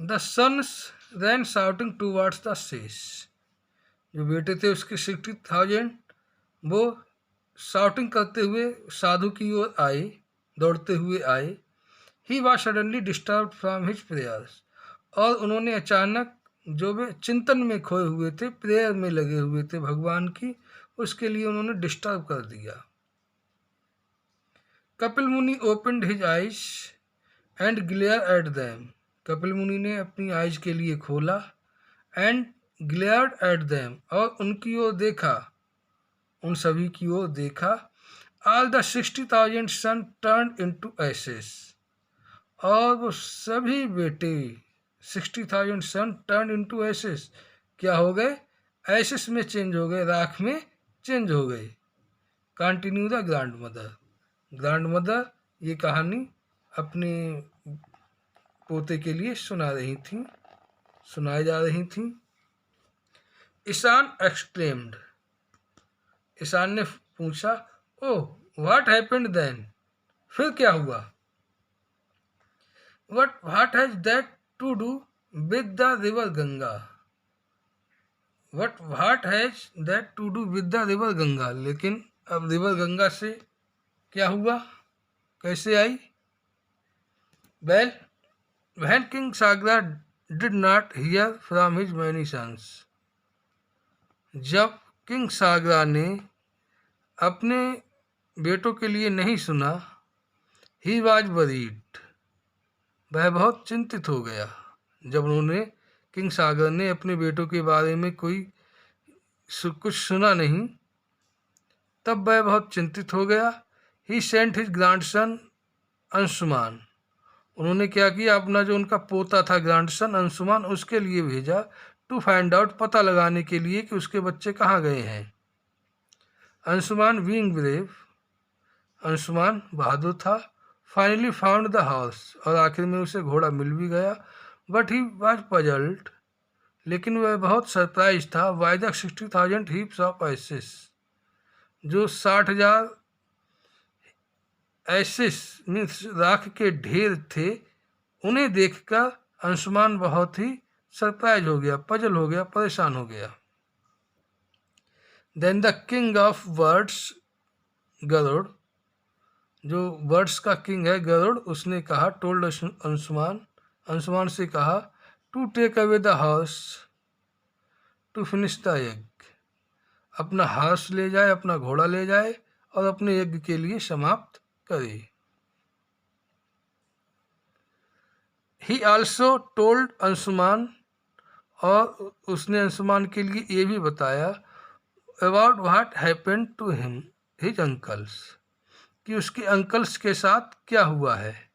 The sons ran shouting towards the ashes. जो बेटे थे उसके 60,000 वो शाउटिंग करते हुए साधु की ओर आए, दौड़ते हुए आए। He was suddenly disturb from his prayers. और उन्होंने अचानक, जो वे चिंतन में खोए हुए थे, प्रेयर में लगे हुए थे भगवान की, उसके लिए उन्होंने डिस्टर्ब कर दिया। कपिल मुनि opened his eyes and glare at them. Kapil मुनि ने अपनी आइज के लिए खोला, एंड ग्लेयर्ड एट दैम, और उनकी ओर देखा, उन सभी की ओर देखा। All the 60,000 son turn into ashes. और वो सभी बेटे 60,000 सन टर्न इनटू एसेस क्या हो गए? एसेस में चेंज हो गए, राख में चेंज हो गए। Continue the grand mother. Grand mother ये कहानी अपने पोते के लिए सुनाई जा रही थी। ईशान एक्सक्लेम्ड। ईशान ने पूछा, ओह व्हाट हैपेंड देन? फिर क्या हुआ? What has that to do with the river Ganga? What has that to do with the river Ganga? लेकिन अब रिवर गंगा से क्या हुआ, कैसे आई? Well, when King Sagra did not hear from his many sons, जब किंग सागरा ने अपने बेटों के लिए नहीं सुना, ही वाज वरीड, वह बहुत चिंतित हो गया। जब उन्होंने, किंग सागर ने अपने बेटों के बारे में कुछ सुना नहीं, तब वह बहुत चिंतित हो गया। ही सेंट हिज ग्रैंडसन अंशुमान। उन्होंने क्या किया, अपना जो उनका पोता था ग्रैंडसन अंशुमान, उसके लिए भेजा, टू फाइंड आउट, पता लगाने के लिए कि उसके बच्चे कहाँ गए हैं। अंशुमान बीइंग ब्रेव, अंशुमान बहादुर था। फाइनली फाउंड द हॉर्स, और आखिर में उसे घोड़ा मिल भी गया। बट ही वॉज पजल्ड, लेकिन वह बहुत सरप्राइज था। By the 60,000 heaps of ashes, जो 60,000 एसेस मीन्स राख के ढेर थे, उन्हें देखकर अंशुमान बहुत ही सरप्राइज हो गया, पजल हो गया, परेशान हो गया। Then the king of birds Garuda, जो बर्ड्स का किंग है गरुड़, उसने कहा, टोल्ड अंशुमान से कहा, to take away the horse to finish the egg, अपना हॉर्स ले जाए, अपना घोड़ा ले जाए और अपने यज्ञ के लिए समाप्त करे। ही ऑल्सो टोल्ड अंशुमान, और उसने अंशुमान के लिए ये भी बताया, about what happened to him his uncles, कि उसके अंकल्स के साथ क्या हुआ है।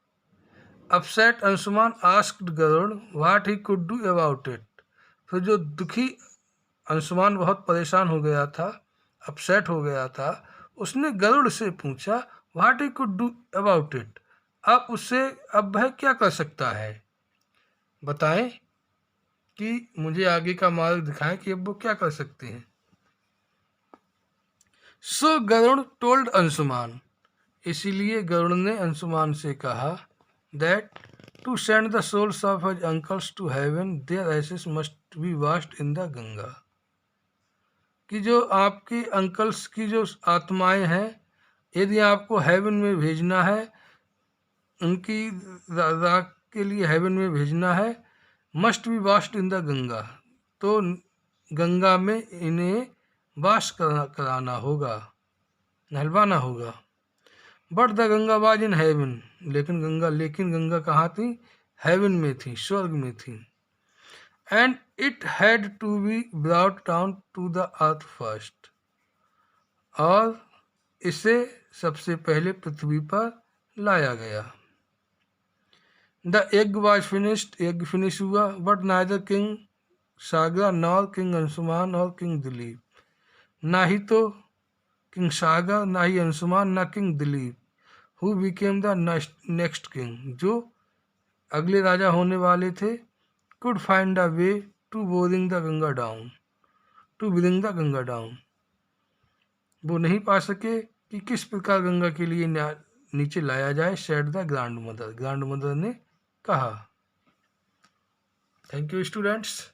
Upset Anshuman asked Garuda what he could do about it. फिर जो दुखी अंशुमान बहुत परेशान हो गया था, अपसेट हो गया था, उसने गरुड़ से पूछा, what he could do about it, अब उससे अब वह क्या कर सकता है, बताएं कि मुझे आगे का मार्ग दिखाएं कि अब वो क्या कर सकते हैं। सो गरुड़ टोल्ड अंशुमान, इसीलिए गरुड़ ने अंशुमान से कहा, that to send the souls of his uncles to heaven their ashes must be washed in the Ganga, कि जो आपके अंकल्स की जो आत्माएं हैं, यदि आपको हेवन में भेजना है, उनकी राख के लिए हेवन में भेजना है, must be washed in the Ganga, तो गंगा में इन्हें वाश कराना होगा, नहलवाना होगा। But the Ganga was in heaven, लेकिन गंगा कहाँ थी? हेवन में थी, स्वर्ग में थी। And it had to be brought down to the earth first, और इसे सबसे पहले पृथ्वी पर लाया गया। The egg was finished, egg finish हुआ। But neither king Sagara nor king Anshuman और किंग दिलीप, ना ही तो किंग सागर, ना ही अंशुमान, ना king Dilip, who became the next king, जो अगले राजा होने वाले थे, could find a way to boring the Ganga down, to bring the Ganga down, वो नहीं पा सके कि किस प्रकार गंगा के लिए नीचे लाया जाए। Said the grand mother, grand mother ने कहा। Thank you, students.